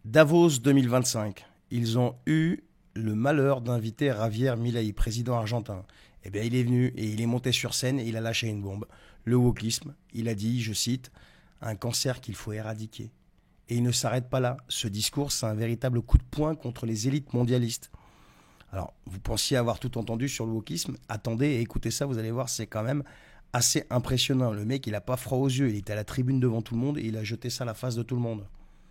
Davos 2025. Ils ont eu le malheur d'inviter Javier Milei, président argentin. Eh bien, il est venu et il est monté sur scène et il a lâché une bombe. Le wokisme, il a dit, je cite, un cancer qu'il faut éradiquer. Et il ne s'arrête pas là. Ce discours, c'est un véritable coup de poing contre les élites mondialistes. Alors, vous pensiez avoir tout entendu sur le wokisme? Attendez et écoutez ça, vous allez voir, c'est quand même assez impressionnant. Le mec, il n'a pas froid aux yeux. Il était à la tribune devant tout le monde et il a jeté ça à la face de tout le monde.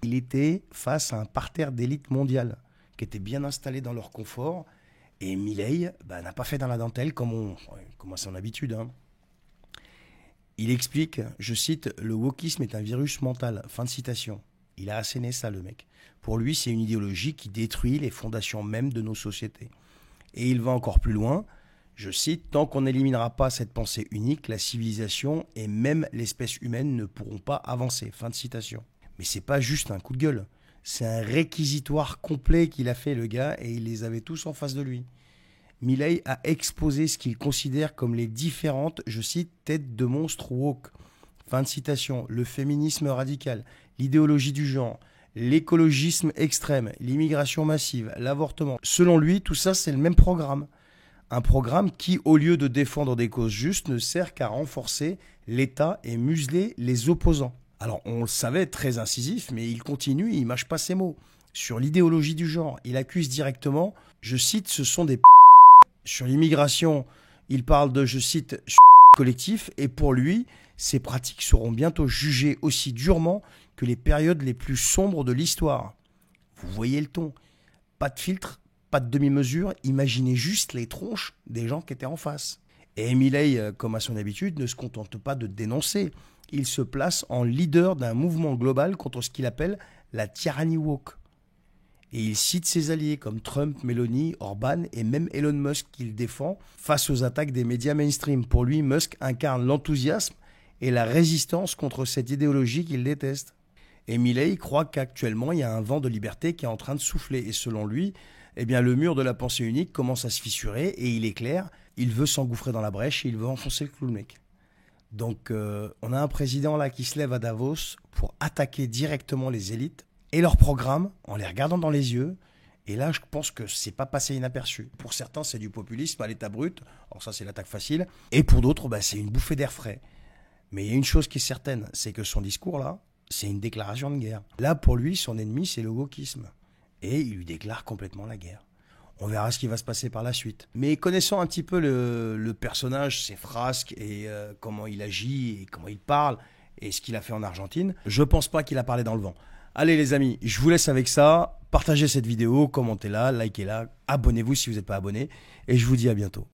Il était face à un parterre d'élite mondiale qui était bien installé dans leur confort. Et Milei n'a pas fait dans la dentelle comme à son habitude. Hein. Il explique, je cite, le wokisme est un virus mental. Fin de citation. Il a asséné ça, le mec. Pour lui, c'est une idéologie qui détruit les fondations même de nos sociétés. Et il va encore plus loin. Je cite, tant qu'on n'éliminera pas cette pensée unique, la civilisation et même l'espèce humaine ne pourront pas avancer. Fin de citation. Mais c'est pas juste un coup de gueule. C'est un réquisitoire complet qu'il a fait, le gars, et il les avait tous en face de lui. Milei a exposé ce qu'il considère comme les différentes, je cite, têtes de monstre woke. Fin de citation. Le féminisme radical, l'idéologie du genre, l'écologisme extrême, l'immigration massive, l'avortement. Selon lui, tout ça, c'est le même programme. Un programme qui, au lieu de défendre des causes justes, ne sert qu'à renforcer l'État et museler les opposants. Alors, on le savait, très incisif, mais il continue, il mâche pas ses mots. Sur l'idéologie du genre, il accuse directement, je cite, ce sont des p***. Sur l'immigration, il parle de, je cite, collectif, et pour lui, ces pratiques seront bientôt jugées aussi durement que les périodes les plus sombres de l'histoire. Vous voyez le ton. Pas de filtre, pas de demi-mesure, imaginez juste les tronches des gens qui étaient en face. Et Milei, comme à son habitude, ne se contente pas de dénoncer. Il se place en leader d'un mouvement global contre ce qu'il appelle la tyrannie woke. Et il cite ses alliés comme Trump, Meloni, Orban et même Elon Musk qu'il défend face aux attaques des médias mainstream. Pour lui, Musk incarne l'enthousiasme et la résistance contre cette idéologie qu'il déteste. Et Milei croit qu'actuellement, il y a un vent de liberté qui est en train de souffler. Et selon lui, eh bien, le mur de la pensée unique commence à se fissurer et il est clair, il veut s'engouffrer dans la brèche et il veut enfoncer le clou, le mec. Donc, on a un président là qui se lève à Davos pour attaquer directement les élites et leurs programmes en les regardant dans les yeux. Et là, je pense que c'est pas passé inaperçu. Pour certains, c'est du populisme à l'état brut. Alors ça, c'est l'attaque facile. Et pour d'autres, c'est une bouffée d'air frais. Mais il y a une chose qui est certaine, c'est que son discours là, c'est une déclaration de guerre. Là, pour lui, son ennemi, c'est le wokisme. Et il lui déclare complètement la guerre. On verra ce qui va se passer par la suite. Mais connaissant un petit peu le personnage, ses frasques et comment il agit et comment il parle et ce qu'il a fait en Argentine, je pense pas qu'il a parlé dans le vent. Allez les amis, je vous laisse avec ça. Partagez cette vidéo, commentez-la, likez-la, abonnez-vous si vous n'êtes pas abonné et je vous dis à bientôt.